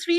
3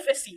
FSC,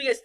BS,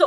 So